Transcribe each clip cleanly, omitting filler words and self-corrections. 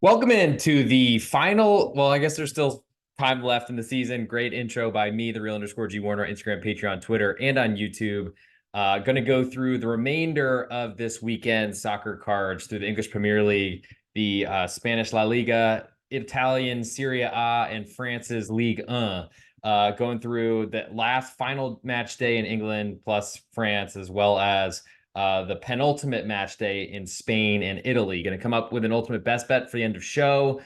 Welcome into the final. Well, I guess there's still time left in the season. Great intro by me, the real underscore G Warner, Instagram, Patreon, Twitter, and on YouTube. Going to go through the remainder of this weekend soccer cards through the English Premier League, the Spanish La Liga, Italian Serie A, and France's Ligue 1. Going through the last final match day in England plus France, as well as the penultimate match day in Spain and Italy. Going to come up with an ultimate best bet for the end of show.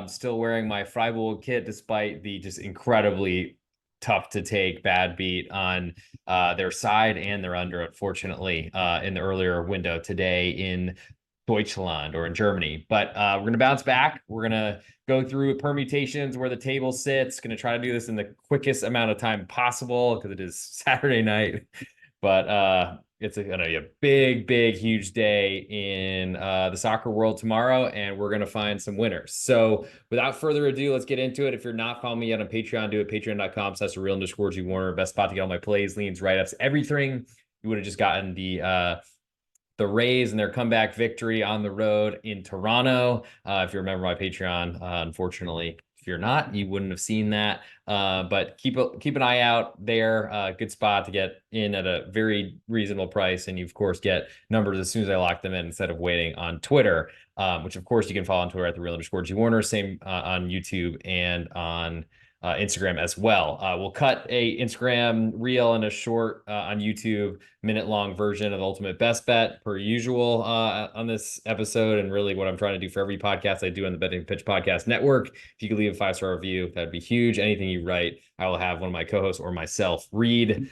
Still wearing my Freiburg kit despite the just incredibly tough to take bad beat on their side and their under, unfortunately, in the earlier window today in Deutschland or in Germany. But we're going to bounce back. We're going to go through permutations where the table sits. Going to try to do this in the quickest amount of time possible because it is Saturday night. But it's going to be a big, huge day in the soccer world tomorrow, and we're going to find some winners. So without further ado, let's get into it. If you're not following me yet on Patreon, do it. Patreon.com/real_G Warner. Best spot to get all my plays, leans, write-ups, everything. You would have just gotten the Rays and their comeback victory on the road in Toronto. If you remember my Patreon, unfortunately, if you're not, you wouldn't have seen that. But keep an eye out there. Good spot to get in at a very reasonable price. And you, of course, get numbers as soon as I lock them in instead of waiting on Twitter, which, of course, you can follow on Twitter at the real_G Warner. Same on YouTube and on Instagram as well. We'll cut a Instagram reel and a short on YouTube minute-long version of the ultimate best bet per usual on this episode. And really what I'm trying to do for every podcast I do on the Betting Pitch Podcast Network. If you could leave a 5-star review, that'd be huge. Anything you write, I will have one of my co-hosts or myself read.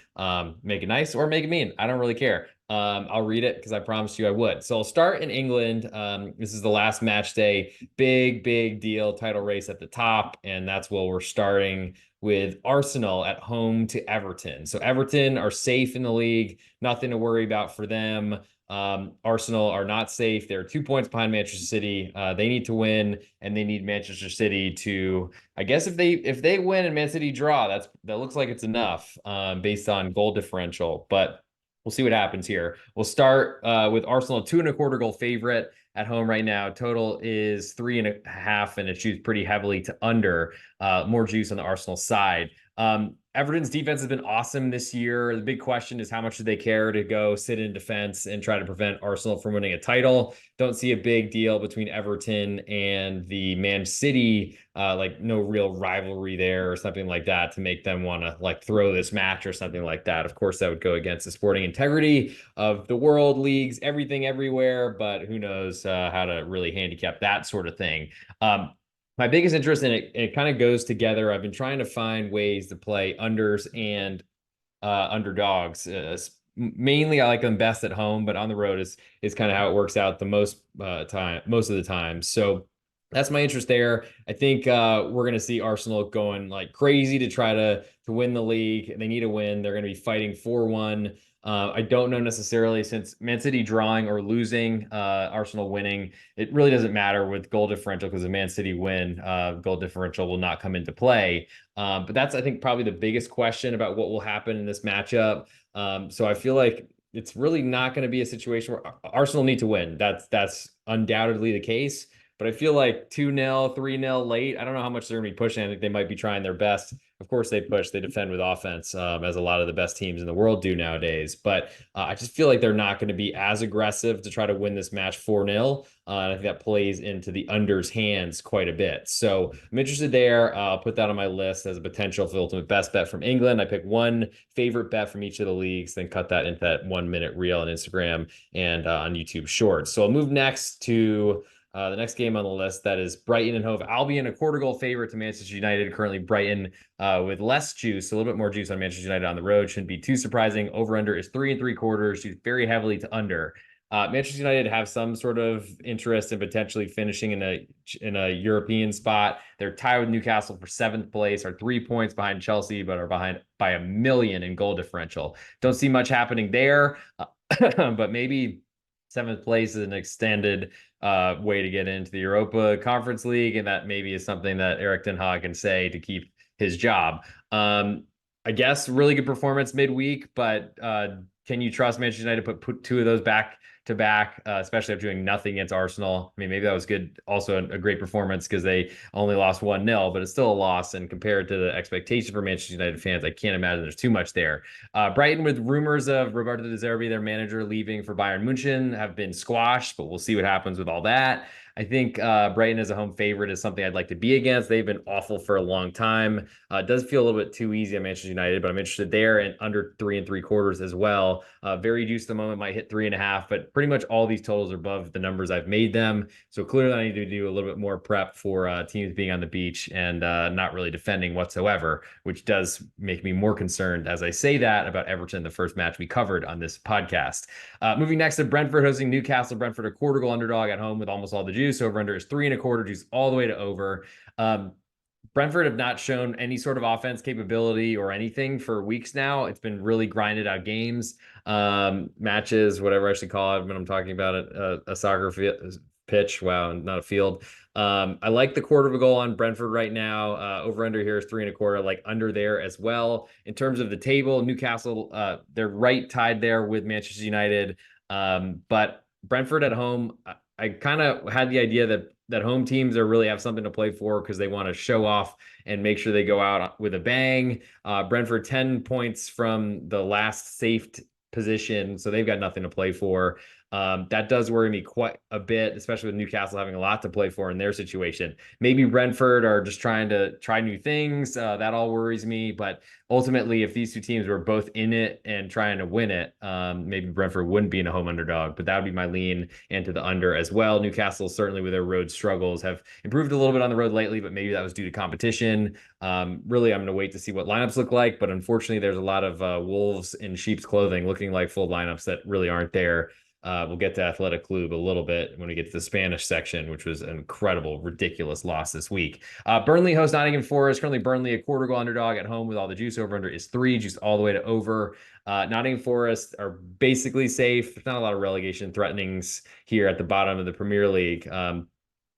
Make it nice or make it mean. I don't really care. I'll read it because I promised you I would. So I'll start in England. This is the last match day. Big deal. Title race at the top. And that's where we're starting with Arsenal at home to Everton. So Everton are safe in the league. Nothing to worry about for them. Arsenal are not safe. They're 2 points behind Manchester City. They need to win, and they need Manchester City to, I guess, if they win and Man City draw, that looks like it's enough based on goal differential. But we'll see what happens here. We'll start with Arsenal, 2.25 goal favorite at home right now. Total is 3.5, and it shoots pretty heavily to under. More juice on the Arsenal side. Everton's defense has been awesome this year. The big question is how much do they care to go sit in defense and try to prevent Arsenal from winning a title? Don't see a big deal between Everton and the Man City, like no real rivalry there or something like that to make them want to like throw this match or something like that. Of course, that would go against the sporting integrity of the world leagues, everything everywhere, but who knows how to really handicap that sort of thing. My biggest interest in it, and it kind of goes together. I've been trying to find ways to play unders and underdogs. Mainly, I like them best at home, but on the road is kind of how it works out the most of the time. So that's my interest there. I think we're going to see Arsenal going like crazy to try to win the league. They need a win. They're going to be fighting 4-1. I don't know necessarily, since Man City drawing or losing, Arsenal winning, it really doesn't matter with goal differential because if Man City win, goal differential will not come into play. But that's, I think, probably the biggest question about what will happen in this matchup. So I feel like it's really not going to be a situation where Arsenal need to win. That's undoubtedly the case. But I feel like 2-0, 3-0 late. I don't know how much they're going to be pushing. I think they might be trying their best. Of course, they push, they defend with offense, as a lot of the best teams in the world do nowadays. But I just feel like they're not going to be as aggressive to try to win this match 4-0. And I think that plays into the under's hands quite a bit. So I'm interested there. I'll put that on my list as a potential for the ultimate best bet from England. I pick one favorite bet from each of the leagues, then cut that into that 1-minute reel on Instagram and on YouTube Shorts. So I'll move next to the next game on the list, that is Brighton and Hove Albion, a quarter goal favorite to Manchester United. Currently Brighton with less juice, a little bit more juice on Manchester United on the road. Shouldn't be too surprising. Over-under is 3.75. Shoots very heavily to under. Manchester United have some sort of interest in potentially finishing in a European spot. They're tied with Newcastle for 7th place, are 3 points behind Chelsea, but are behind by 1 million in goal differential. Don't see much happening there, but maybe 7th place is an extended way to get into the Europa Conference League, and that maybe is something that Erik ten Hag can say to keep his job. I guess really good performance midweek, but can you trust Manchester United to put two of those back to back, especially after doing nothing against Arsenal? I mean, maybe that was good. Also, a great performance because they only lost 1-0, but it's still a loss. And compared to the expectation for Manchester United fans, I can't imagine there's too much there. Brighton, with rumors of Roberto De Zerbi, their manager, leaving for Bayern Munich, have been squashed, but we'll see what happens with all that. I think Brighton as a home favorite is something I'd like to be against. They've been awful for a long time. It does feel a little bit too easy at Manchester United, but I'm interested there, and under 3 3/4 as well. Very juiced at the moment, might hit 3.5, but pretty much all these totals are above the numbers I've made them. So clearly I need to do a little bit more prep for teams being on the beach and not really defending whatsoever, which does make me more concerned as I say that about Everton, the first match we covered on this podcast. Moving next to Brentford hosting Newcastle. Brentford a quarter goal underdog at home with almost all the juice. Over under is 3.25, juice all the way to over. Brentford have not shown any sort of offense capability or anything for weeks now. It's been really grinded out games, matches, whatever I should call it when I'm talking about it, a soccer pitch. Wow, not a field. I like the quarter of a goal on Brentford right now. Over under here is 3.25, like under there as well. In terms of the table, Newcastle, they're right tied there with Manchester United. But Brentford at home, I kind of had the idea that home teams are really have something to play for because they want to show off and make sure they go out with a bang. Brentford 10 points from the last safe position, so they've got nothing to play for. That does worry me quite a bit, especially with Newcastle having a lot to play for in their situation. Maybe Brentford are just trying to try new things. That all worries me. But ultimately, if these two teams were both in it and trying to win it, maybe Brentford wouldn't be in a home underdog. But that would be my lean into the under as well. Newcastle, certainly with their road struggles, have improved a little bit on the road lately, but maybe that was due to competition. Really, I'm going to wait to see what lineups look like. But unfortunately, there's a lot of wolves in sheep's clothing looking like full lineups that really aren't there. We'll get to Athletic Club a little bit when we get to the Spanish section, which was an incredible, ridiculous loss this week. Burnley hosts Nottingham Forest. Currently, Burnley a quarter goal underdog at home with all the juice. Over under is 3, juice all the way to over. Nottingham Forest are basically safe. There's not a lot of relegation threatenings here at the bottom of the Premier League.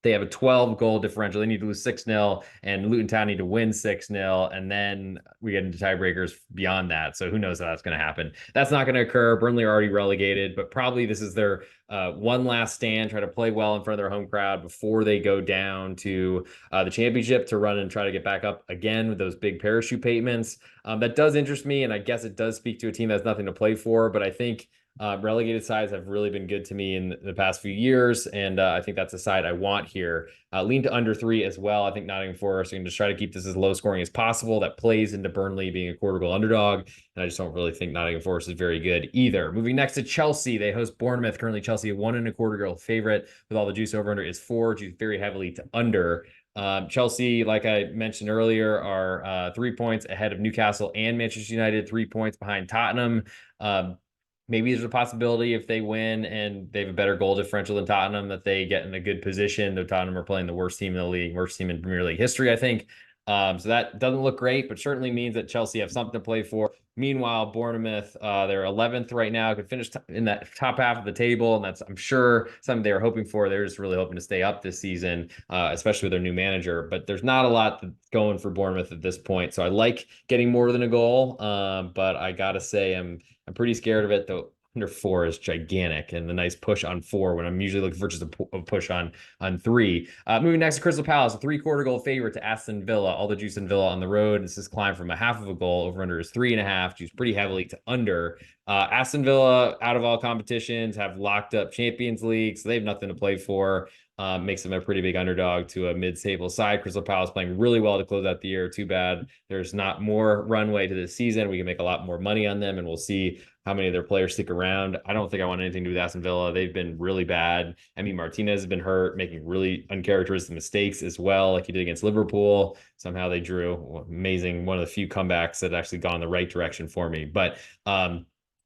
They have a 12-goal differential. They need to lose 6-0, and Luton Town need to win 6-0, and then we get into tiebreakers beyond that. So who knows how that's going to happen. That's not going to occur. Burnley are already relegated, but probably this is their one last stand, try to play well in front of their home crowd before they go down to the championship to run and try to get back up again with those big parachute payments. That does interest me, and I guess it does speak to a team that's nothing to play for, but I think relegated sides have really been good to me in the past few years, and I think that's a side I want here. Lean to under 3 as well. I think Nottingham Forest can just try to keep this as low scoring as possible. That plays into Burnley being a quarter goal underdog, and I just don't really think Nottingham Forest is very good either. Moving next to Chelsea, they host Bournemouth. Currently, Chelsea a 1.25 goal favorite with all the juice. Over under is 4, juice very heavily to under. Chelsea, like I mentioned earlier, are 3 points ahead of Newcastle and Manchester United, 3 points behind Tottenham. Maybe there's a possibility if they win and they have a better goal differential than Tottenham that they get in a good position. Though Tottenham are playing the worst team in the league, worst team in Premier League history, I think. So that doesn't look great, but certainly means that Chelsea have something to play for. Meanwhile, Bournemouth, they're 11th right now, could finish in that top half of the table, and that's, I'm sure, something they were hoping for. They're just really hoping to stay up this season, especially with their new manager. But there's not a lot going for Bournemouth at this point, so I like getting more than a goal, but I gotta say I'm pretty scared of it, though. Under 4 is gigantic, and the nice push on 4 when I'm usually looking for just a push on 3. Moving next to Crystal Palace, a 3/4 goal favorite to Aston Villa. All the juice in Villa on the road. This has climbed from a half of a goal. Over under is 3.5, juice pretty heavily to under. Aston Villa, out of all competitions, have locked up Champions League, so they have nothing to play for. Makes them a pretty big underdog to a mid-table side. Crystal Palace playing really well to close out the year. Too bad there's not more runway to this season. We can make a lot more money on them, and we'll see how many of their players stick around. I don't think I want anything to do with Aston Villa. They've been really bad. Emi Martinez has been hurt, making really uncharacteristic mistakes as well, like he did against Liverpool. Somehow they drew. Amazing. One of the few comebacks that actually gone in the right direction for me. But I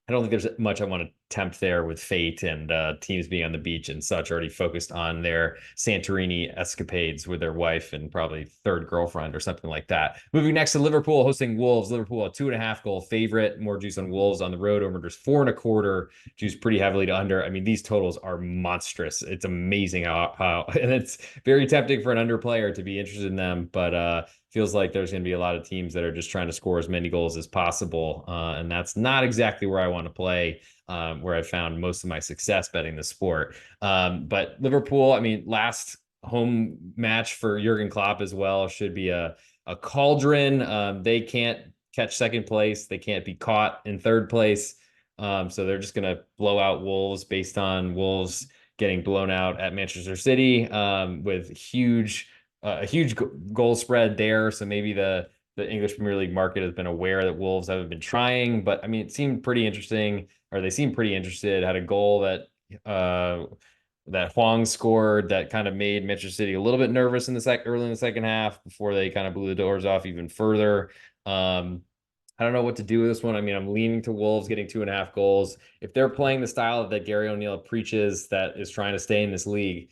don't think there's much I want to tempt there with fate and teams being on the beach and such, already focused on their Santorini escapades with their wife and probably third girlfriend or something like that. Moving next to Liverpool hosting Wolves. Liverpool, a 2.5 goal favorite. More juice on Wolves on the road. Over just 4.25. Juice pretty heavily to under. I mean, these totals are monstrous. It's amazing how and it's very tempting for an under player to be interested in them, but feels like there's going to be a lot of teams that are just trying to score as many goals as possible. And that's not exactly where I want to play, where I found most of my success betting the sport. But Liverpool, I mean, last home match for Jurgen Klopp as well should be a cauldron. They can't catch second place. They can't be caught in third place. So they're just going to blow out Wolves based on Wolves getting blown out at Manchester City with a huge goal spread there. So maybe the English Premier League market has been aware that Wolves haven't been trying, but I mean, it seemed pretty interesting, or they seemed pretty interested. Had a goal that Huang scored that kind of made Manchester City a little bit nervous in the early in the second half before they kind of blew the doors off even further. I don't know what to do with this one. I mean, I'm leaning to Wolves getting 2.5 goals. If they're playing the style that Gary O'Neill preaches that is trying to stay in this league,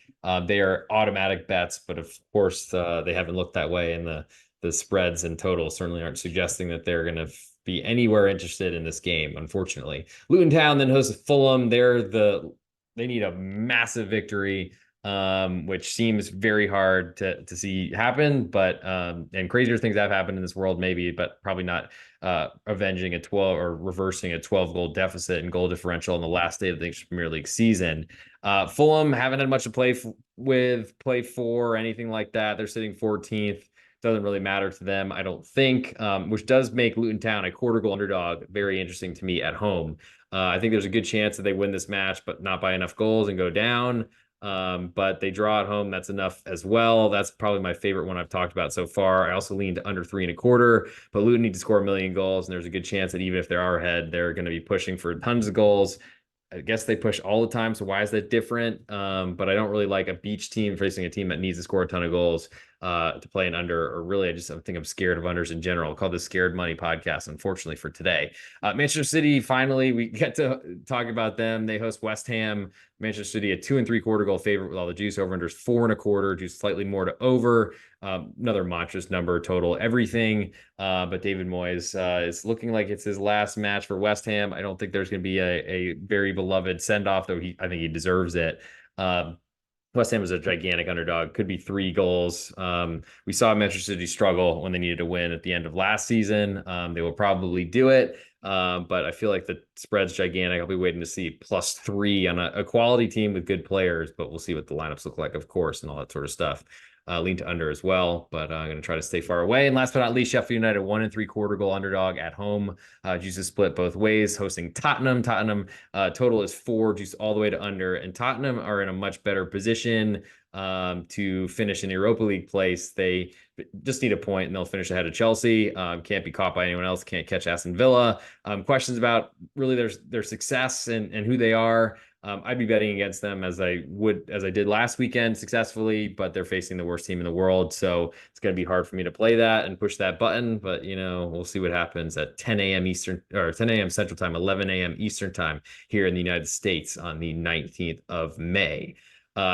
they are automatic bets. But of course, they haven't looked that way, and the spreads and totals certainly aren't suggesting that they're going to be anywhere interested in this game, unfortunately. Luton Town then hosts Fulham. They need a massive victory, which seems very hard to see happen. But and crazier things have happened in this world, maybe, but probably not avenging a 12 or reversing a 12 goal deficit and goal differential in the last day of the English Premier League season. Fulham haven't had much to play for, or anything like that. They're sitting 14th. Doesn't really matter to them, I don't think, which does make Luton Town a quarter goal underdog very interesting to me at home. I think there's a good chance that they win this match, but not by enough goals and go down. But they draw at home. That's enough as well. That's probably my favorite one I've talked about so far. I also leaned to under 3.25, but Luton need to score 1,000,000 goals, and there's a good chance that even if they are ahead, they're going to be pushing for tons of goals. I guess they push all the time, so why is that different? But I don't really like a beach team facing a team that needs to score a ton of goals to play an under, or really, I think I'm scared of unders in general. I'll call this Scared Money podcast, unfortunately, for today. Manchester City, finally, we get to talk about them. They host West Ham. Manchester City, a 2.75 goal favorite with all the juice. Over unders 4.25, juice slightly more to over. Another monstrous number total, everything. But David Moyes is looking like it's his last match for West Ham. I don't think there's going to be a very beloved send-off, though I think he deserves it. West Ham is a gigantic underdog, could be 3 goals. We saw Manchester City struggle when they needed to win at the end of last season. They will probably do it, but I feel like the spread's gigantic. I'll be waiting to see +3 on a quality team with good players, but we'll see what the lineups look like, of course, and all that sort of stuff. Lean to under as well, but I'm going to try to stay far away. And last but not least, Sheffield United, 1.75 goal underdog at home. Juices split both ways, hosting Tottenham. Tottenham total is 4, juice all the way to under, and Tottenham are in a much better position to finish in Europa League place. They just need a point and they'll finish ahead of Chelsea. Can't be caught by anyone else. Can't catch Aston Villa. Questions about really their success and who they are. I'd be betting against them as I did last weekend successfully, but they're facing the worst team in the world. So it's going to be hard for me to play that and push that button, but we'll see what happens at 10 a.m. Eastern, or 10 a.m. Central Time, 11 a.m. Eastern Time here in the United States on the 19th of May.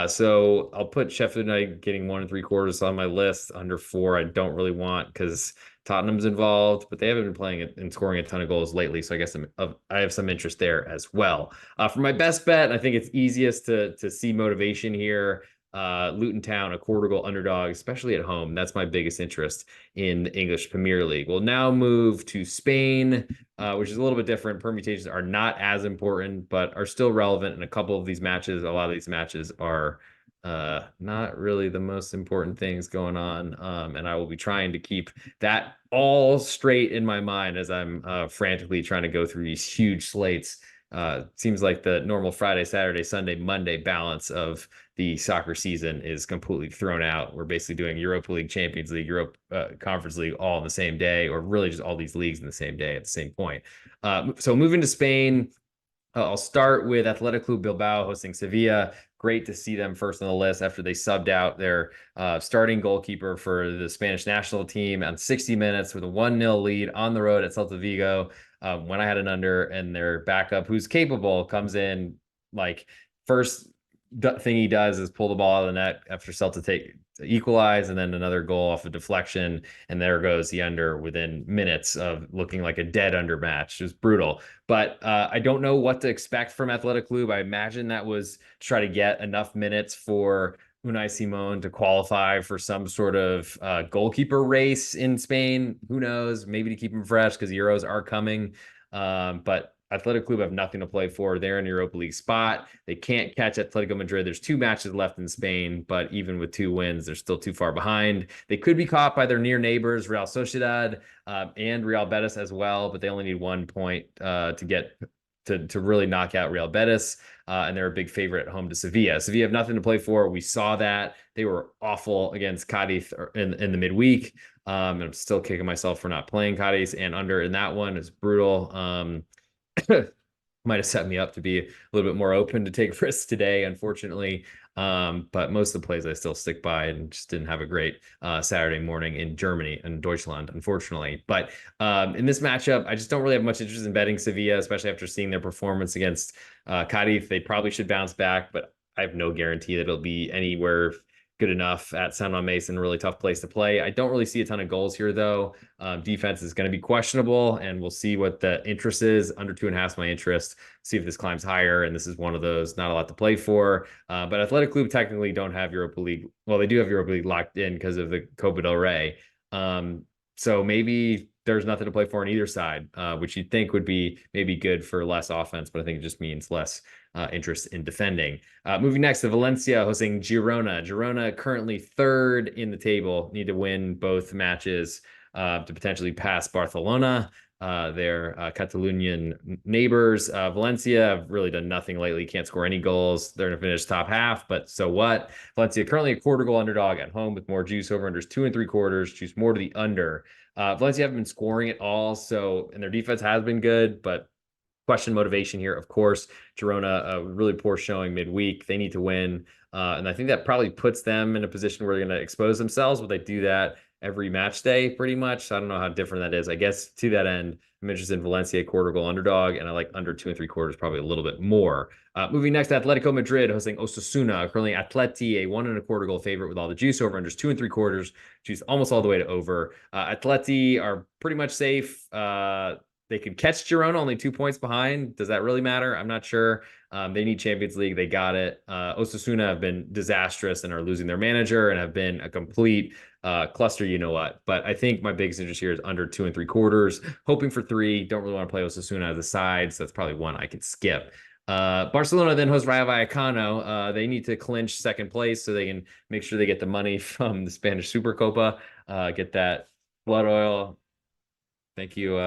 So I'll put Sheffield United getting 1.75 on my list. Under 4, I don't really want because Tottenham's involved, but they haven't been playing and scoring a ton of goals lately. So I guess I have some interest there as well. For my best bet, I think it's easiest to see motivation here. Luton Town, a quarter goal underdog, especially at home. That's my biggest interest in the English Premier League. We'll now move to Spain, which is a little bit different. Permutations are not as important, but are still relevant in a couple of these matches. A lot of these matches are not really the most important things going on. And I will be trying to keep that all straight in my mind as I'm frantically trying to go through these huge slates. Seems like the normal Friday, Saturday, Sunday, Monday balance of the soccer season is completely thrown out. We're basically doing Europa League, Champions League, Europe Conference League all in the same day, or really just all these leagues in the same day at the same point. So moving to Spain, I'll start with Athletic Club Bilbao hosting Sevilla. Great to see them first on the list after they subbed out their starting goalkeeper for the Spanish national team on 60 minutes with a 1-0 lead on the road at Celta Vigo. when I had an under, and their backup, who's capable, comes in like first thing he does is pull the ball out of the net after Celta to equalize, and then another goal off a deflection, and there goes the under within minutes of looking like a dead under match. It was brutal. But I don't know what to expect from Athletic Club. I imagine that was to try to get enough minutes for Unai Simon to qualify for some sort of goalkeeper race in Spain. Who knows? Maybe to keep him fresh because Euros are coming. But Athletic Club have nothing to play for. They're in Europa League spot. They can't catch Atletico Madrid. There's 2 matches left in Spain, but even with 2 wins, they're still too far behind. They could be caught by their near neighbors, Real Sociedad and Real Betis as well, but they only need 1 point to get to really knock out Real Betis. And they're a big favorite at home to Sevilla. Sevilla have nothing to play for. We saw that. They were awful against Cadiz in the midweek. And I'm still kicking myself for not playing Cadiz, and under in that one is brutal. Might have set me up to be a little bit more open to take risks today, unfortunately. But most of the plays I still stick by, and just didn't have a great Saturday morning in Germany and Deutschland, unfortunately. But in this matchup, I just don't really have much interest in betting Sevilla, especially after seeing their performance against Cadiz. They probably should bounce back, but I have no guarantee that it'll be anywhere good enough at San Mamés, a really tough place to play. I don't really see a ton of goals here, though. Defense is going to be questionable, and we'll see what the interest is. Under 2.5 is my interest. See if this climbs higher, and this is one of those not a lot to play for. But Athletic Club technically don't have Europa League. Well, they do have Europa League locked in because of the Copa del Rey. So maybe there's nothing to play for on either side, which you'd think would be maybe good for less offense, but I think it just means less interest in defending. Moving next to Valencia hosting Girona. Girona currently 3rd in the table, need to win both matches to potentially pass Barcelona, their Catalonian neighbors. Valencia have really done nothing lately, can't score any goals. They're going to finish top half, but so what? Valencia currently a quarter goal underdog at home with more juice. Over unders 2 3/4, juice more to the under. Valencia haven't been scoring at all, and their defense has been good, but question motivation here, of course. Girona, a really poor showing midweek. They need to win. And I think that probably puts them in a position where they're going to expose themselves. But they do that every match day, pretty much. So I don't know how different that is. I guess to that end, I'm interested in Valencia, quarter goal underdog, and I like under 2 3/4, probably a little bit more. Moving next to Atletico Madrid hosting Osasuna. Currently Atleti, a 1 1/4 goal favorite with all the juice. Over unders 2 3/4, juice almost all the way to over. Atleti are pretty much safe. They could catch Girona, only 2 points behind. Does that really matter? I'm not sure. They need Champions League. They got it. Osasuna have been disastrous and are losing their manager and have been a complete cluster, you know what. But I think my biggest interest here is under 2 3/4, hoping for 3. Don't really want to play Osasuna as a side, so that's probably one I could skip. Barcelona then hosts Rayo Vallecano. They need to clinch 2nd place so they can make sure they get the money from the Spanish Supercopa, get that blood oil. Thank you,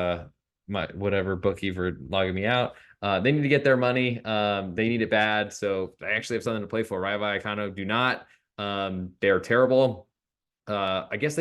my whatever bookie, for logging me out. They need to get their money. They need it bad. So I actually have something to play for. Rayo Vallecano do not. They're terrible. I guess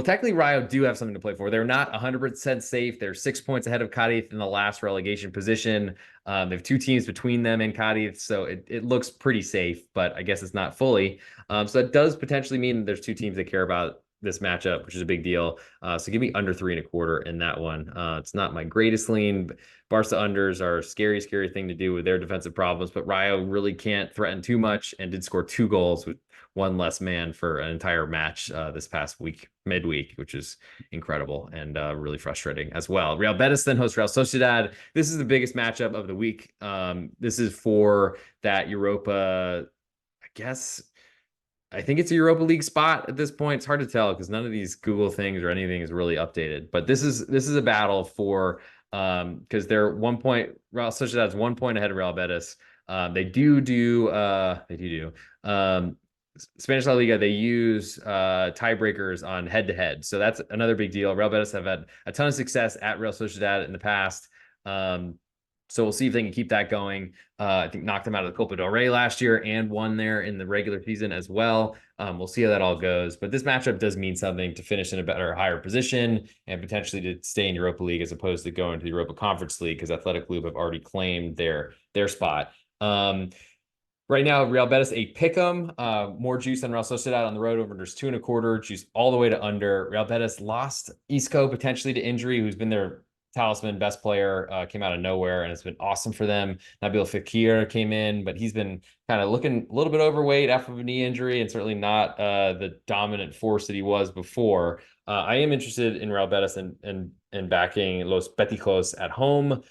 technically Rayo do have something to play for. They're not 100% safe. They're 6 points ahead of Cadiz in the last relegation position. They have 2 teams between them and Cadiz, so it looks pretty safe, but I guess it's not fully. So it does potentially mean that there's 2 teams that care about this matchup, which is a big deal. So give me under 3 1/4 in that one. It's not my greatest lean. Barca unders are a scary thing to do with their defensive problems, but Rayo really can't threaten too much and did score 2 goals with 1 less man for an entire match this past week, midweek, which is incredible and really frustrating as well. Real Betis then hosts Real Sociedad. This is the biggest matchup of the week. This is for that Europa, I think it's a Europa League spot at this point. It's hard to tell because none of these Google things or anything is really updated. But this is a battle for because they're 1 point. Real Sociedad's 1 point ahead of Real Betis. They do Spanish La Liga. They use tiebreakers on head-to-head, so that's another big deal. Real Betis have had a ton of success at Real Sociedad in the past. So we'll see if they can keep that going. I think knocked them out of the Copa del Rey last year and won there in the regular season as well. We'll see how that all goes. But this matchup does mean something to finish in a better, higher position and potentially to stay in Europa League as opposed to going to the Europa Conference League because Athletic Club have already claimed their spot. Right now, Real Betis a pick'em, more juice than Real Sociedad on the road. Over there's 2 1/4, juice all the way to under. Real Betis lost Isco potentially to injury, who's been their talisman, best player, came out of nowhere, and it's been awesome for them. Nabil Fekir came in, but he's been kind of looking a little bit overweight after a knee injury, and certainly not the dominant force that he was before. I am interested in Real Betis and backing Los Beticos at home.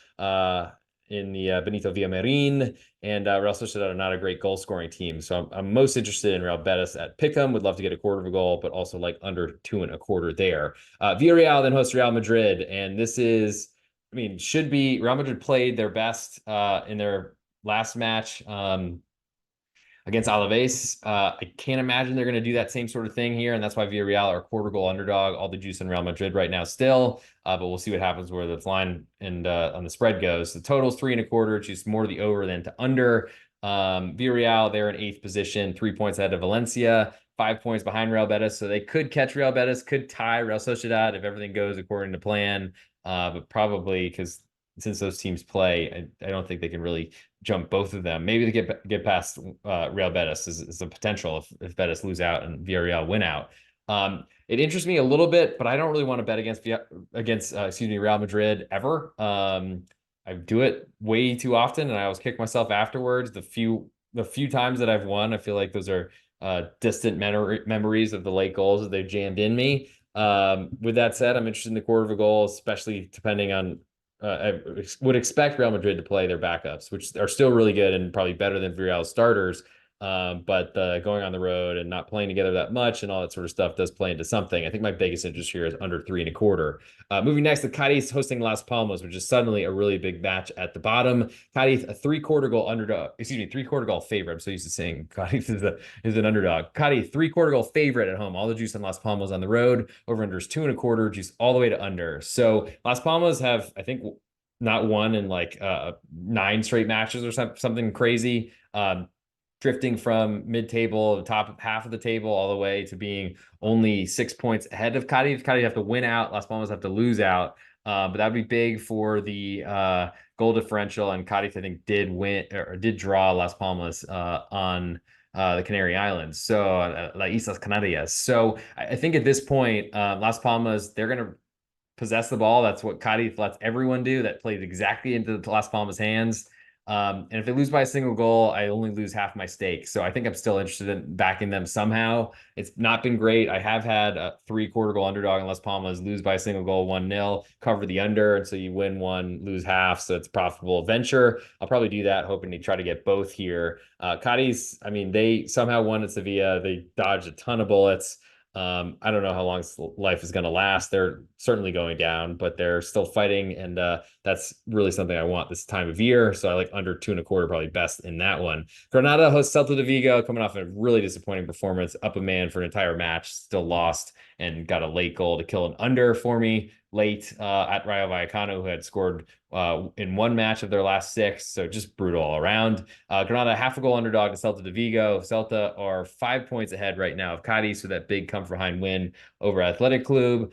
In the Benito Villamarin, and Real Sociedad are not a great goal scoring team. So I'm most interested in Real Betis at Pick'em. Would love to get a quarter of a goal, but also like under 2.25 there. Villarreal then hosts Real Madrid, and this is, I mean, should be Real Madrid played their best in their last match. Against Alaves. I can't imagine they're going to do that same sort of thing here, and that's why Villarreal are a quarter goal underdog. All the juice in Real Madrid right now still, but we'll see what happens where the line and on the spread goes. The total's 3.25, just more to the over than to under. Villarreal, they're in 8th position, 3 points ahead of Valencia, 5 points behind Real Betis, so they could catch Real Betis, could tie Real Sociedad if everything goes according to plan, but probably because since those teams play, I don't think they can really jump both of them. Maybe they get past Real Betis is the potential if Betis lose out and Villarreal win out. It interests me a little bit, but I don't really want to bet against Real Madrid ever. I do it way too often, and I always kick myself afterwards. The few times that I've won, I feel like those are distant memories of the late goals that they've jammed in me. With that said, I'm interested in the quarter of a goal, especially depending on I would expect Real Madrid to play their backups, which are still really good and probably better than Villarreal's starters. But going on the road and not playing together that much and all that sort of stuff does play into something. I think my biggest interest here is under 3.25. Moving next to Cadiz hosting Las Palmas, which is suddenly a really big match at the bottom. Cadiz, a three-quarter goal underdog, three-quarter goal favorite. I'm so used to saying Cadiz is an underdog. Cadiz, three-quarter goal favorite at home. All the juice on Las Palmas on the road. Over under is 2.25, juice all the way to under. So Las Palmas have, I think, not won in like 9 straight matches or something crazy. Drifting from mid-table, top half of the table, all the way to being only 6 points ahead of Cadiz. Cadiz have to win out. Las Palmas have to lose out. But that'd be big for the goal differential. And Cadiz, I think, did win or did draw Las Palmas on the Canary Islands. So La Islas Canarias. So I think at this point, Las Palmas, they're going to possess the ball. That's what Cadiz lets everyone do. That plays exactly into the Las Palmas' hands. And if they lose by a single goal, I only lose half my stake. So I think I'm still interested in backing them somehow. It's not been great. I have had a three-quarter goal underdog in Las Palmas lose by a single goal, 1-0, cover the under. And so you win one, lose half. So it's a profitable venture. I'll probably do that, hoping to try to get both here. Cadiz, I mean, they somehow won at Sevilla. They dodged a ton of bullets. I don't know how long life is going to last. They're certainly going down, but they're still fighting, and that's really something I want this time of year. So I like under 2.25, probably best in that one. Granada hosts Celta de Vigo, coming off a really disappointing performance, up a man for an entire match, still lost, and got a late goal to kill an under for me late at Rayo Vallecano, who had scored in one match of their last 6. So just brutal all around. Granada, half a goal underdog to Celta de Vigo. Celta are 5 points ahead right now of Cadiz, so that big come from behind win over Athletic Club.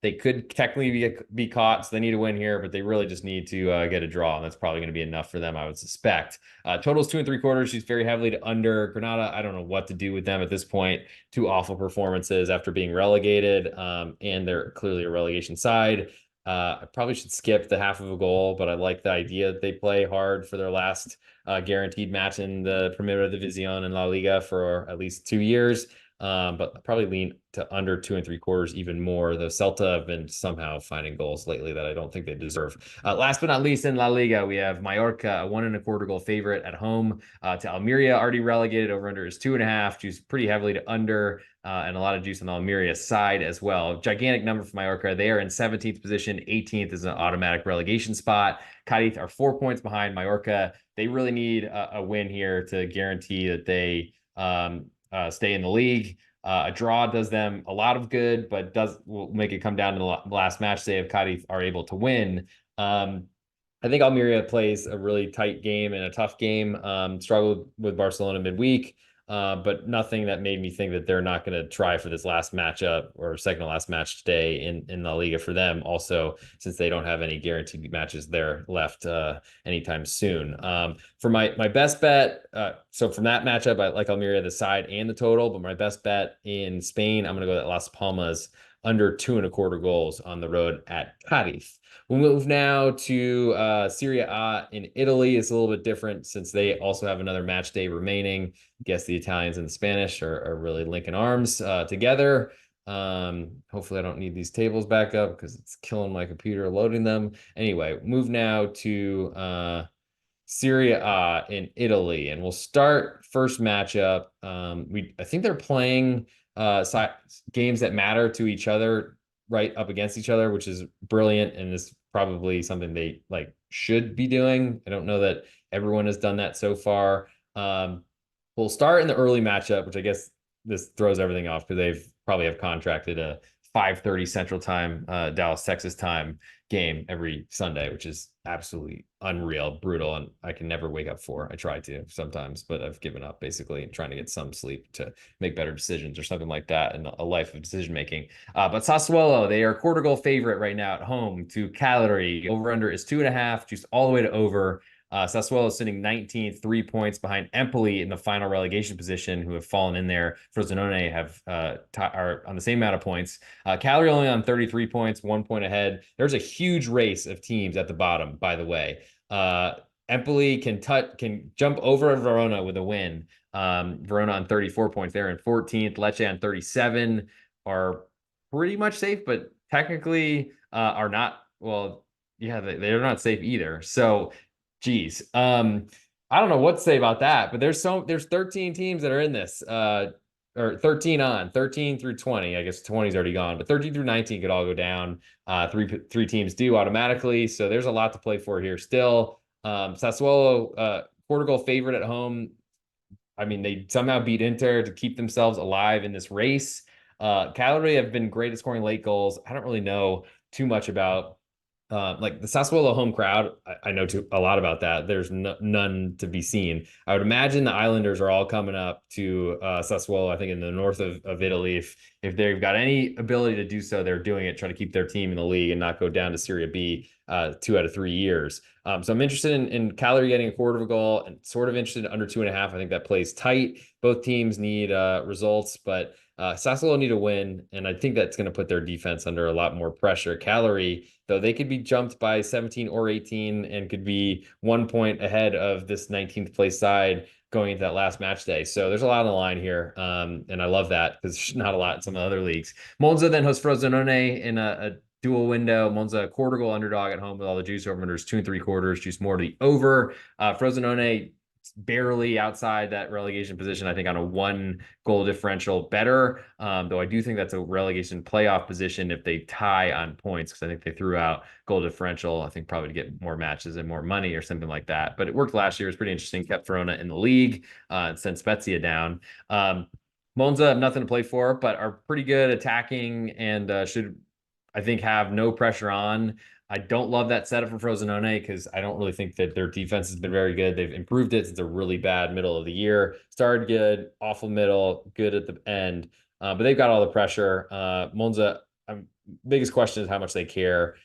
They could technically be caught, so they need to win here, but they really just need to get a draw, and that's probably going to be enough for them, I would suspect. Totals 2.75. She's very heavily to under. Granada, I don't know what to do with them at this point. 2 awful performances after being relegated, and they're clearly a relegation side. I probably should skip the half of a goal, but I like the idea that they play hard for their last guaranteed match in the Primera División in La Liga for at least 2 years. But probably lean to under 2.75 even more. Though Celta have been somehow finding goals lately that I don't think they deserve. Last but not least, in La Liga, we have Mallorca, a 1.25 goal favorite at home to Almeria, already relegated. Over under is 2.5. Juice pretty heavily to under, and a lot of juice on the Almeria side as well. Gigantic number for Mallorca. They are in 17th position. 18th is an automatic relegation spot. Cadiz are 4 points behind Mallorca. They really need a win here to guarantee that they stay in the league. A draw does them a lot of good, but will make it come down to the last match day if Cadiz are able to win. I think Almeria plays a really tight game and a tough game. Struggled with Barcelona midweek, but nothing that made me think that they're not going to try for this last matchup or second to last match today in La Liga for them. Also, since they don't have any guaranteed matches there left anytime soon. For my best bet, so from that matchup, I like Almeria, the side and the total, but my best bet in Spain, I'm going to go at Las Palmas under 2.25 goals on the road at Cadiz. We'll move now to Serie A in Italy. It's a little bit different since they also have another match day remaining. I guess the Italians and the Spanish are really linking arms together. Hopefully I don't need these tables back up because it's killing my computer loading them. Anyway, move now to Serie A in Italy, and we'll start first matchup. I think they're playing games that matter to each other right up against each other, which is brilliant and is probably something they like should be doing. I don't know that everyone has done that so far. We'll start in the early matchup, which I guess this throws everything off because they've probably have contracted a 5:30 Central Time, Dallas, Texas time game every Sunday, which is absolutely unreal, brutal, and I can never wake up for. I try to sometimes, but I've given up basically and trying to get some sleep to make better decisions or something like that in a life of decision making. But Sassuolo, they are quarter goal favorite right now at home to Cagliari. Over under is 2.5, juiced all the way to over. Sassuolo is sitting 19th, 3 points behind Empoli in the final relegation position, who have fallen in there. Frosinone are on the same amount of points. Cagliari only on 33 points, 1 point ahead. There's a huge race of teams at the bottom, by the way. Empoli can jump over Verona with a win. Verona on 34 points. They're in 14th. Lecce on 37 are pretty much safe, but technically are not. Well, yeah, they're not safe either. So, geez, I don't know what to say about that. But there's 13 teams that are in this. Or 13 through 20. I guess 20 is already gone, but 13 through 19 could all go down. Three teams do automatically. So there's a lot to play for here still. Sassuolo, quarter goal favorite at home. I mean, they somehow beat Inter to keep themselves alive in this race. Cagliari have been great at scoring late goals. I don't really know too much about like the Sassuolo home crowd. I know a lot about that. There's none to be seen. I would imagine the Islanders are all coming up to Sassuolo, I think in the north of Italy. If they've got any ability to do so, they're doing it, trying to keep their team in the league and not go down to Serie B 2 out of 3 years. So I'm interested in Cagliari getting a quarter of a goal and sort of interested in under 2.5. I think that plays tight. Both teams need results, but Sassuolo need a win, and I think that's going to put their defense under a lot more pressure. Cagliari, though, they could be jumped by 17 or 18 and could be 1 point ahead of this 19th place side going into that last match day. So there's a lot on the line here, and I love that because there's not a lot in some of the other leagues. Monza then hosts Frosinone in a dual window. Monza quarter goal underdog at home with all the juice over unders 2 3/4, juice more to the over. Frosinone barely outside that relegation position, I think on a 1 goal differential better. Though I do think that's a relegation playoff position if they tie on points, because I think they threw out goal differential, I think probably to get more matches and more money or something like that. But it worked last year. It's pretty interesting. Kept Verona in the league, and sent Spezia down. Monza have nothing to play for, but are pretty good attacking and should, I think, have no pressure on. I don't love that setup for Frosinone because I don't really think that their defense has been very good. They've improved it since a really bad middle of the year. Started good, awful middle, good at the end. But they've got all the pressure. Monza, biggest question is how much they care.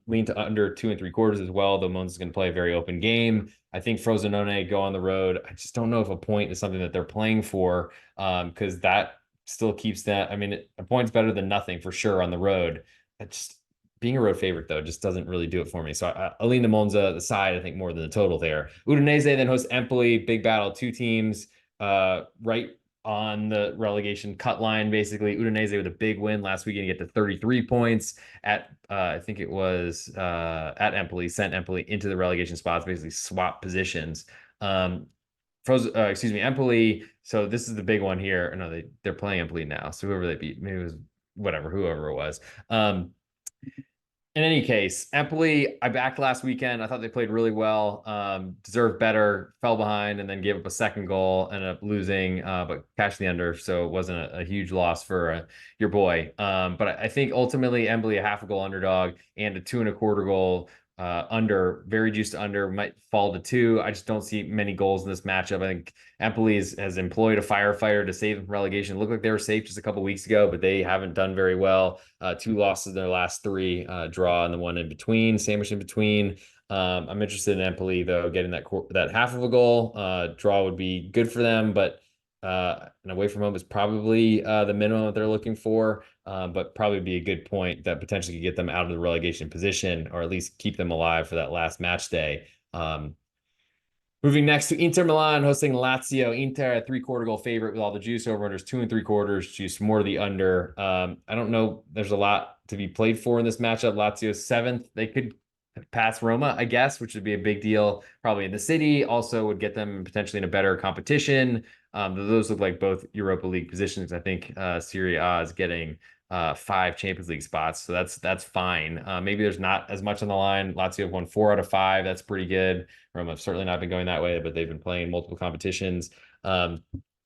Lean to under 2 3/4 as well, though Monza's going to play a very open game. I think Frosinone go on the road. I just don't know if a point is something that they're playing for because that still keeps that. I mean, a point's better than nothing for sure on the road. Just being a road favorite, though, just doesn't really do it for me. So I'll lean to Monza, the side, I think, more than the total there. Udinese then hosts Empoli. Big battle. Two teams right on the relegation cut line, basically. Udinese with a big win last weekend, get to 33 points at, I think it was at Empoli, sent Empoli into the relegation spots, basically swap positions. Empoli. So this is the big one here. No, they're playing Empoli now. So whoever they beat, maybe it was whoever it was. In any case, Empoli, I backed last weekend. I thought they played really well, deserved better, fell behind, and then gave up a second goal, ended up losing, but cashed the under, so it wasn't a huge loss for your boy. But I think ultimately Empoli, a half a goal underdog and a 2 1/4 goal under, very juiced under, might fall to 2. I just don't see many goals in this matchup. I think Empoli has employed a firefighter to save them from relegation. It looked like they were safe just a couple weeks ago, but they haven't done very well. 2 losses in their last 3, draw and the one in between, sandwich in between. I'm interested in Empoli, though, getting that half of a goal. Draw would be good for them, but and away from home is probably the minimum that they're looking for, but probably be a good point that potentially could get them out of the relegation position, or at least keep them alive for that last match day. Moving next to Inter Milan hosting Lazio. Inter a 3/4 goal favorite with all the juice. Over unders 2 3/4. Juice more to the under. I don't know. There's a lot to be played for in this matchup. Lazio's seventh. They could pass Roma, I guess, which would be a big deal. Probably in the city. Also would get them potentially in a better competition. Those look like both Europa League positions. I think Serie A is getting 5 Champions League spots, so that's fine. Maybe there's not as much on the line. Lazio have won 4 out of 5. That's pretty good. Roma have certainly not been going that way, but they've been playing multiple competitions. I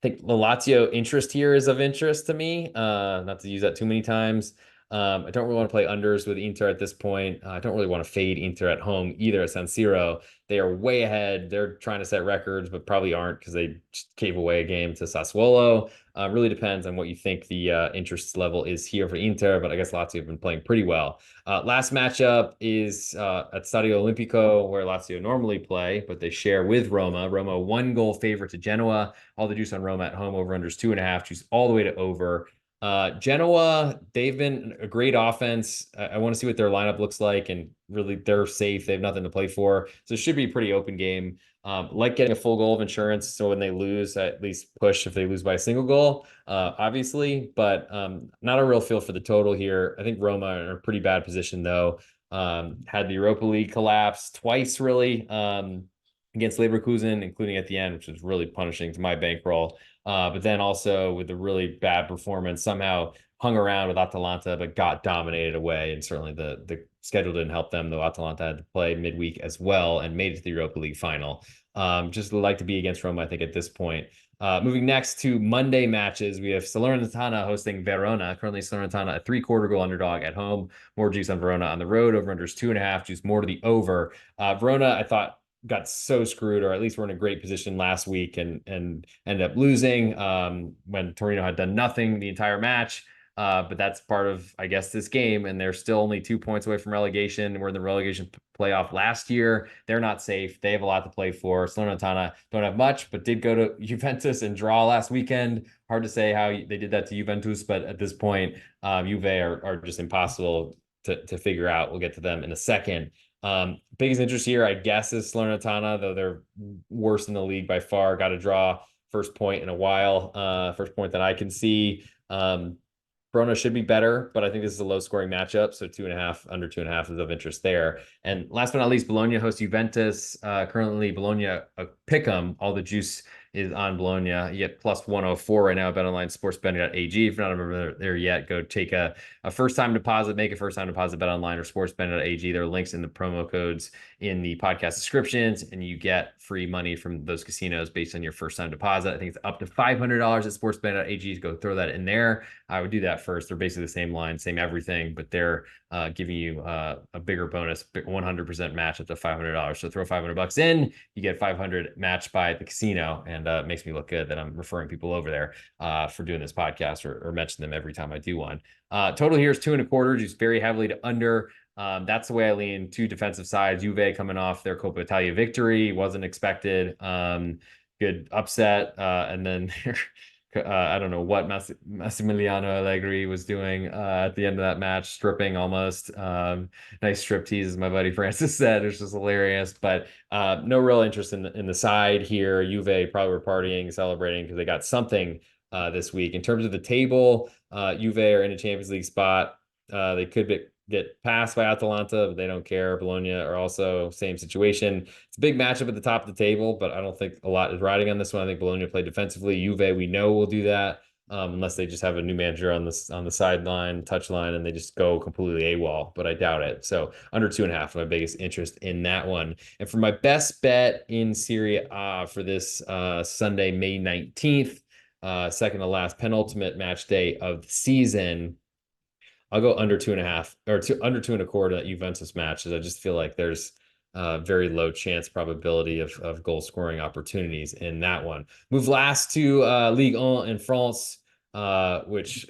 think the Lazio interest here is of interest to me. Not to use that too many times. I don't really want to play unders with Inter at this point. I don't really want to fade Inter at home either at San Siro. They are way ahead. They're trying to set records, but probably aren't because they just gave away a game to Sassuolo. Really depends on what you think the interest level is here for Inter, but I guess Lazio have been playing pretty well. Last matchup is at Stadio Olimpico, where Lazio normally play, but they share with Roma. Roma 1 goal favorite to Genoa. All the juice on Roma at home. Over unders 2.5. Juice all the way to over. Genoa, they've been a great offense. I want to see what their lineup looks like, and really they're safe. They have nothing to play for, so it should be a pretty open game. Like getting a full goal of insurance, so when they lose, at least push if they lose by a single goal, obviously, but not a real feel for the total here. I think Roma are in a pretty bad position though. Had the Europa League collapse twice really against Leverkusen, including at the end, which was really punishing to my bankroll. But then also with a really bad performance, somehow hung around with Atalanta, but got dominated away. And certainly the schedule didn't help them, though Atalanta had to play midweek as well and made it to the Europa League final. Just like to be against Roma, I think, at this point. Moving next to Monday matches, we have Salernitana hosting Verona. Currently, Salernitana a 3/4 goal underdog at home. More juice on Verona on the road. Over unders 2.5. Juice more to the over. Verona, I thought, got so screwed, or at least were in a great position last week and ended up losing when Torino had done nothing the entire match. But that's part of, I guess, this game, and they're still only 2 points away from relegation. We're in the relegation playoff last year. They're not safe. They have a lot to play for. Salernitana don't have much, but did go to Juventus and draw last weekend. Hard to say how they did that to Juventus, but at this point, Juve are just impossible to figure out. We'll get to them in a second. Biggest interest here, I guess, is Salernitana, though they're worse in the league by far. Got to draw first point in a while. First point that I can see. Verona should be better, but I think this is a low scoring matchup. So 2.5, under 2.5 is of interest there. And last but not least, Bologna hosts Juventus. Currently, Bologna a pick 'em. All the juice is on Bologna. You get plus 104 right now at BetOnline SportsBetting.ag. If you're not a member there yet, go take a first time deposit, make a first time deposit, BetOnline or SportsBetting.ag. There are links in the promo codes in the podcast descriptions, and you get free money from those casinos based on your first time deposit. I think it's up to $500 at SportsBetting.ag. Go throw that in there. I would do that first. They're basically the same line, same everything, but they're giving you a bigger bonus, 100% match up to $500. So throw $500 in, you get 500 matched by the casino, and it makes me look good that I'm referring people over there for doing this podcast or mention them every time I do one. Total here is 2.25, just very heavily to under. That's the way I lean. 2 defensive sides. Juve coming off their Coppa Italia victory, wasn't expected. Good upset, and then I don't know what Massimiliano Allegri was doing at the end of that match, stripping almost. Nice strip tease, as my buddy Francis said. It's just hilarious, but no real interest in the side here. Juve probably were partying, celebrating because they got something this week. In terms of the table, Juve are in a Champions League spot. They could get passed by Atalanta, but they don't care. Bologna are also same situation. It's a big matchup at the top of the table, but I don't think a lot is riding on this one. I think Bologna played defensively. Juve, we know, will do that unless they just have a new manager on the sideline, touchline, and they just go completely AWOL, but I doubt it. So under 2.5, my biggest interest in that one. And for my best bet in Serie A for this Sunday, May 19th, second to last penultimate match day of the season, I'll go under 2.5 or under 2.25 that Juventus match, as I just feel like there's very low chance probability of goal scoring opportunities in that one. Move last to Ligue 1 in France, which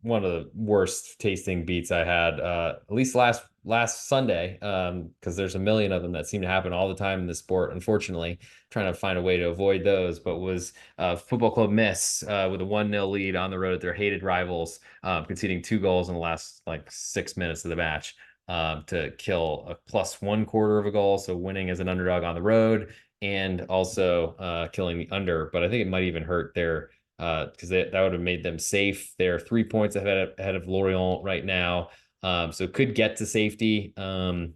one of the worst tasting beats I had, at least last Sunday, because there's a million of them that seem to happen all the time in the sport. Unfortunately, trying to find a way to avoid those, but was Football Club Miss with a 1-0 lead on the road at their hated rivals, conceding 2 goals in the last like 6 minutes of the match. To kill a plus 1/4 of a goal, so winning as an underdog on the road, and also killing the under. But I think it might even hurt their because that would have made them safe. They're 3 points ahead of Lorient right now, so could get to safety, but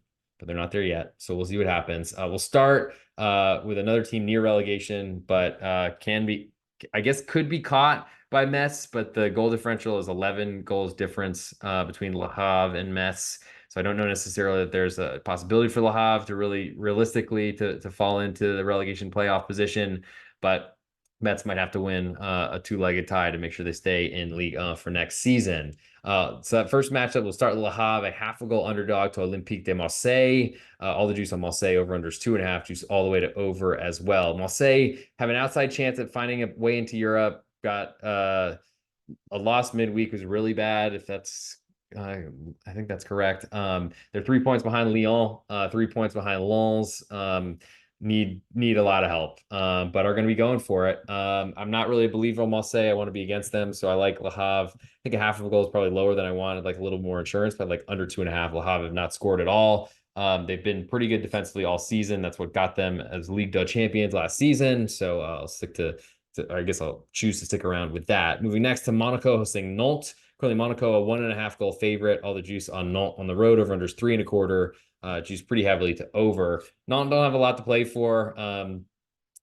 they're not there yet. So we'll see what happens. We'll start with another team near relegation, but can be, I guess, could be caught by Metz, but the goal differential is 11 goals difference between Le Havre and Metz. So I don't know necessarily that there's a possibility for Le Havre to really realistically to fall into the relegation playoff position, but Mets might have to win a two-legged tie to make sure they stay in Ligue 1 for next season. So that first matchup will start Le Havre, a half a goal underdog to Olympique de Marseille. All the juice on Marseille over unders 2.5, juice all the way to over as well. Marseille have an outside chance at finding a way into Europe. Got a loss midweek was really bad. If that's I think that's correct. They're 3 points behind Lyon, 3 points behind Lens. Need a lot of help, but are going to be going for it. I'm not really a believer on Marseille. I want to be against them, so I like Le Havre. I think a half of a goal is probably lower than I wanted, like a little more insurance, but like under 2.5. Le Havre have not scored at all. They've been pretty good defensively all season. That's what got them as Ligue 2 champions last season. So I'll stick to I guess I'll choose to stick around with that. Moving next to Monaco hosting Nantes. Currently, Monaco a 1.5 goal favorite. All the juice on Nantes on the road over unders 3.25. Juice pretty heavily to over. Nantes don't have a lot to play for.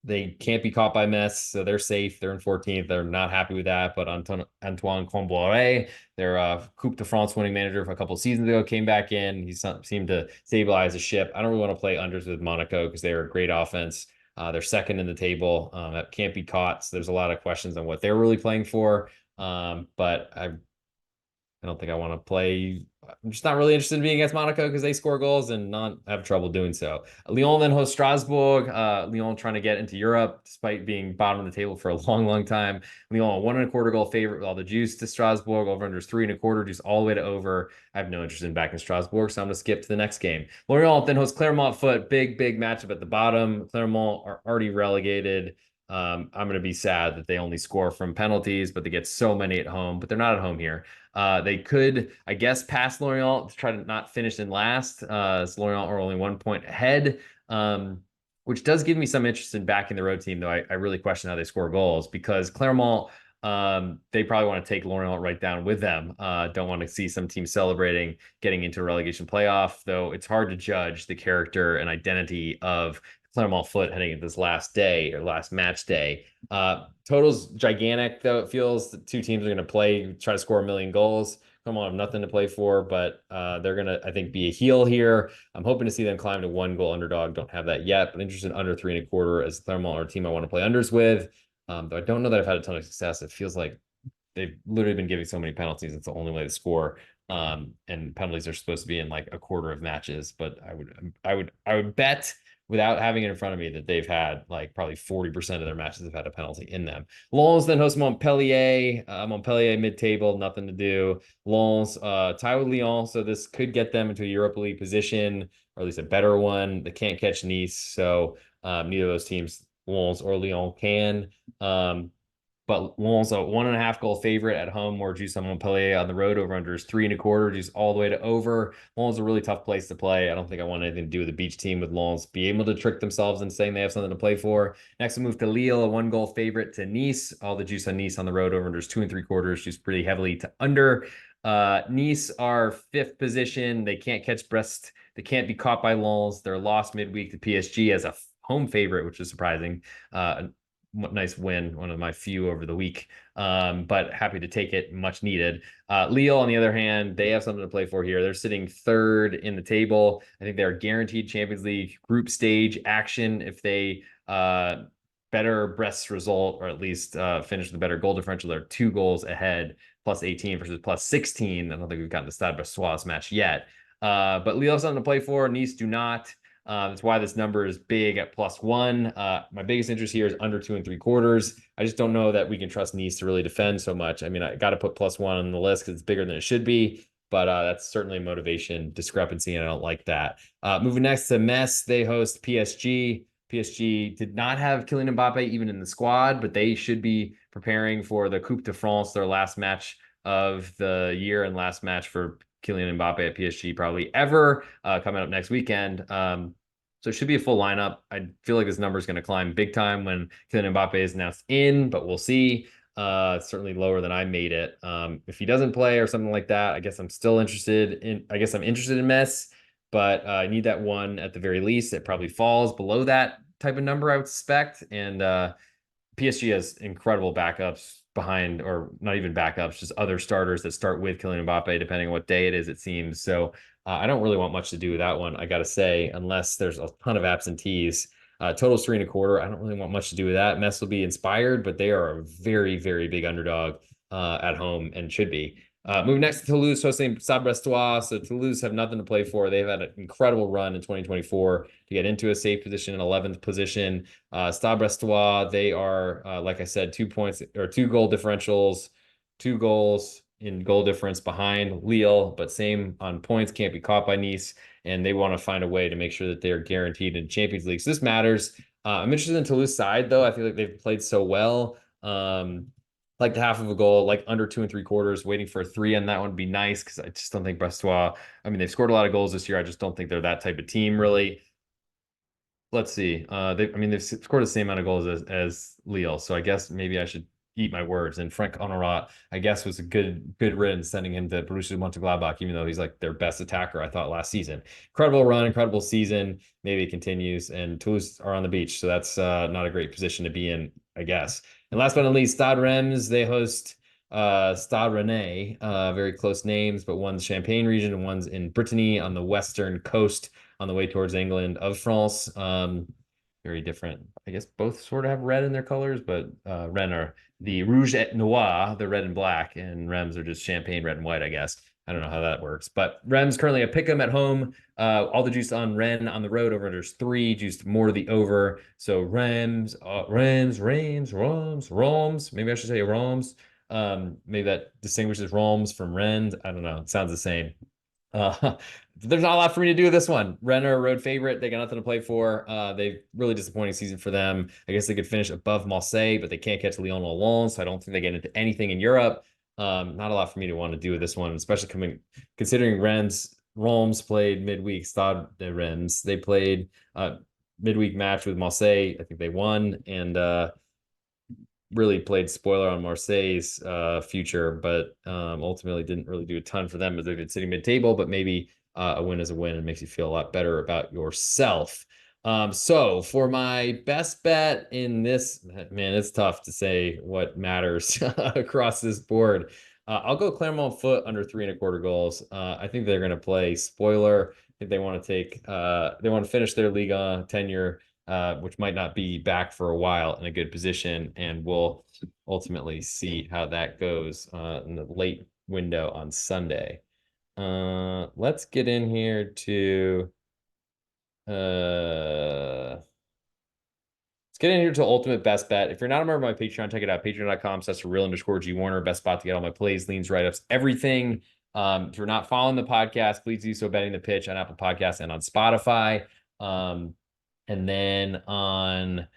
They can't be caught by Metz, so they're safe. They're in 14th. They're not happy with that. But Antoine Comboiré, their Coupe de France winning manager for a couple of seasons ago, came back in. He seemed to stabilize the ship. I don't really want to play unders with Monaco because they're a great offense. They're second in the table. That can't be caught. So there's a lot of questions on what they're really playing for. But I don't think I want to play. I'm just not really interested in being against Monaco because they score goals and not have trouble doing so. Lyon then hosts Strasbourg. Lyon trying to get into Europe despite being bottom of the table for a long time. Lyon a 1.25 goal favorite with all the juice to Strasbourg. Over under 3.25, juice all the way to over. I have no interest in backing Strasbourg, so I'm going to skip to the next game. Lorient then hosts Clermont Foot. Big matchup at the bottom. Clermont are already relegated. I'm going to be sad that they only score from penalties, but they get so many at home, but they're not at home here. They could, I guess, pass Lorient to try to not finish in last. So Lorient are only 1 point ahead, which does give me some interest in backing the road team, though I really question how they score goals because Clermont, they probably want to take Lorient right down with them. Don't want to see some team celebrating getting into a relegation playoff, though it's hard to judge the character and identity of Clermont Foot heading into this last day or last match day. Total's gigantic, though. It feels the two teams are going to try to score 1 million goals. Come on, nothing to play for, but they're going to, I think, be a heel here. I'm hoping to see them climb to 1 goal underdog. Don't have that yet, but interested in under 3.25 as Clermont or a team I want to play unders with. Though I don't know that I've had a ton of success. It feels like they've literally been giving so many penalties. It's the only way to score. And penalties are supposed to be in like a quarter of matches, but I would bet without having it in front of me that they've had like probably 40% of their matches have had a penalty in them. Lens then hosts Montpellier. Montpellier mid-table, nothing to do. Lens tie with Lyon, so this could get them into a Europa League position, or at least a better one. They can't catch Nice, so neither of those teams, Lens or Lyon, can. But Lens a 1.5 goal favorite at home, more juice on Montpellier. On the road, over under is 3.25, juice all the way to over. Lens a really tough place to play. I don't think I want anything to do with a beach team with Lens be able to trick themselves in saying they have something to play for. Next, we move to Lille, a 1 goal favorite to Nice. All the juice on Nice on the road, over under is 2.75, juice pretty heavily to under. Nice are 5th position. They can't catch Brest. They can't be caught by Lens. They're lost midweek to PSG as a home favorite, which is surprising. Nice win, one of my few over the week, but happy to take it, much needed. Lille, on the other hand, they have something to play for here. They're sitting 3rd in the table. I think they're guaranteed Champions League group stage action if they better Brest's result, or at least finish the better goal differential. They're 2 goals ahead, plus 18 versus plus 16. I don't think we've gotten the Stade Brestois match yet, but Lille have something to play for. Nice do not. That's why this number is big at +1. My biggest interest here is under 2 3/4. I just don't know that we can trust Nice to really defend so much. I mean, I got to put +1 on the list because it's bigger than it should be, but that's certainly a motivation discrepancy, and I don't like that. Moving next to Metz, they host PSG. PSG did not have Kylian Mbappe even in the squad, but they should be preparing for the Coupe de France, their last match of the year and last match for Kylian Mbappe at PSG probably ever, coming up next weekend. So it should be a full lineup. I feel like this number is going to climb big time when Kylian Mbappe is announced in, but we'll see. Certainly lower than I made it. If he doesn't play or something like that, I guess I'm interested in Metz, but I need that one at the very least. It probably falls below that type of number, I would suspect. And PSG has incredible backups behind, or not even backups, just other starters that start with Kylian Mbappe, depending on what day it is, it seems. So I don't really want much to do with that one, I got to say, unless there's a ton of absentees. Total's 3 1/4. I don't really want much to do with that. Metz will be inspired, but they are a very, very big underdog at home and should be. Moving next to Toulouse, hosting Stade Brestois. So Toulouse have nothing to play for. They've had an incredible run in 2024 to get into a safe position in 11th position. Stade Brestois, they are, like I said, 2 points or 2 goal differentials, 2 goals in goal difference behind Lille, but same on points, can't be caught by Nice, and they want to find a way to make sure that they're guaranteed in Champions League. So this matters. I'm interested in Toulouse side, though. I feel like they've played so well. Like the half of a goal, like under 2 3/4, waiting for a 3 on that one would be nice, because I just don't think Brestois, I mean, they've scored a lot of goals this year. I just don't think they're that type of team, really. Let's see. They've scored the same amount of goals as Lille, so I guess maybe I should eat my words. And Frank Honorat, I guess, was a good riddance sending him to Borussia Mönchengladbach, even though he's like their best attacker, I thought, last season. Incredible run, incredible season. Maybe it continues. And Toulouse are on the beach, so that's not a great position to be in, I guess. And last but not least, Stade Reims. They host Stade Rennais. Very close names, but one's Champagne region and one's in Brittany on the western coast, on the way towards England of France. Very different. I guess both sort of have red in their colors, but Rennes are the rouge et noir, the red and black, and Reims are just champagne red and white, I guess. I don't know how that works, but Reims currently a pick 'em at home. All the juice on Rennes on the road. Over there's 3, juiced more to the over. So Reims, Reims. Maybe I should say Reims. Maybe that distinguishes Reims from Rennes. I don't know. It sounds the same. There's not a lot for me to do with this one. Rennes are a road favorite. They got nothing to play for. They've really disappointing season for them. I guess they could finish above Marseille, but they can't catch Lyon or Lens, so I don't think they get into anything in Europe. Not a lot for me to want to do with this one, especially considering Reims played midweek. Stade de Reims, they played midweek match with Marseille. I think they won, and really played spoiler on Marseille's future, but ultimately didn't really do a ton for them as they've been sitting mid-table, but maybe a win is a win and makes you feel a lot better about yourself. So for my best bet in this, man, it's tough to say what matters across this board. I'll go Clermont Foot under 3 1/4 goals. I think they're going to play spoiler. I think they want to finish their Liga tenure, which might not be back for a while, in a good position, and we'll ultimately see how that goes in the late window on Sunday. Let's get in here to ultimate best bet. If you're not a member of my Patreon, check it out. Patreon.com/real_G Warner. Best spot to get all my plays, leans, write-ups, everything. If you're not following the podcast, please do so. Betting the Pitch on Apple Podcasts and on Spotify. And then on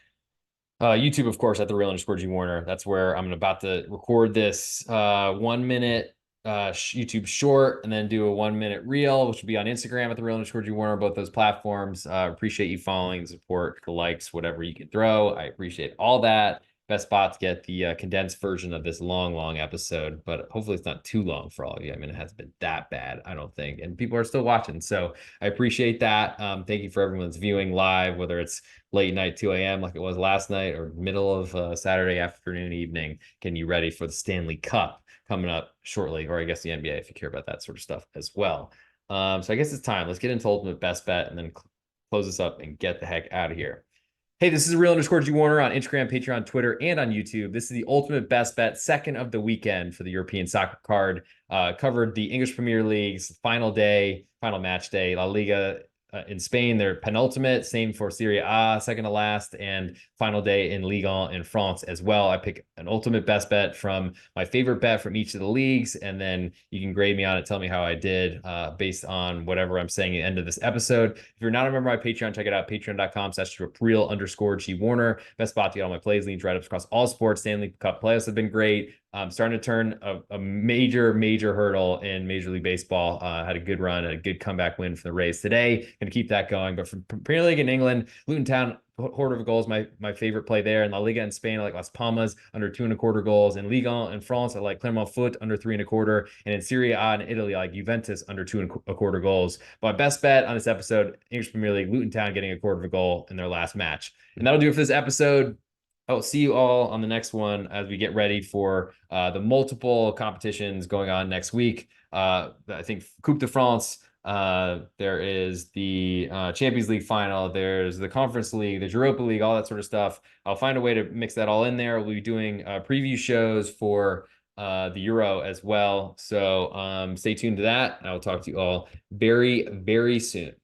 YouTube, of course, at the real_G Warner. That's where I'm about to record this 1 minute YouTube short, and then do a 1 minute reel, which will be on Instagram at the real_G Warner, both those platforms. Appreciate you following, support, the likes, whatever you can throw. I appreciate all that. Best spot to get the condensed version of this long episode, but hopefully it's not too long for all of you. I mean, it hasn't been that bad, I don't think, and people are still watching, so I appreciate that. Thank you for everyone that's viewing live, whether it's late night 2 a.m. like it was last night, or middle of Saturday afternoon, evening, getting you ready for the Stanley Cup coming up shortly, or I guess the NBA if you care about that sort of stuff as well. So I guess it's time. Let's get into ultimate best bet and then close this up and get the heck out of here. Hey, this is real_G Warner on Instagram, Patreon, Twitter, and on YouTube. This is the ultimate best bet, second of the weekend for the European soccer card. Covered the English Premier League's final match day, La Liga in Spain. They're penultimate. Same for Serie A, second to last, and final day in Ligue in France as well. I pick an ultimate best bet from my favorite bet from each of the leagues, and then you can grade me on it, tell me how I did based on whatever I'm saying at the end of this episode. If you're not a member of my Patreon, check it out, patreon.com/real_G Warner. Best spot to get all my plays, leads, write-ups across all sports. Stanley Cup playoffs have been great. Starting to turn a major hurdle in Major League Baseball. Had a good run, a good comeback win for the Rays today. Going to keep that going. But from Premier League in England, Luton Town, quarter of a goal is my favorite play there. In La Liga in Spain, I like Las Palmas under 2.25 goals. In Ligue in France, I like Clermont Foot under 3.25. And in Serie A in Italy, I like Juventus under 2.25 goals. But my best bet on this episode, English Premier League, Luton Town getting a quarter of a goal in their last match. And that'll do it for this episode. I will see you all on the next one as we get ready for the multiple competitions going on next week. I think Coupe de France, there is the Champions League final, there's the Conference League, there's Europa League, all that sort of stuff. I'll find a way to mix that all in there. We'll be doing preview shows for the Euro as well. So stay tuned to that. I will talk to you all very, very soon.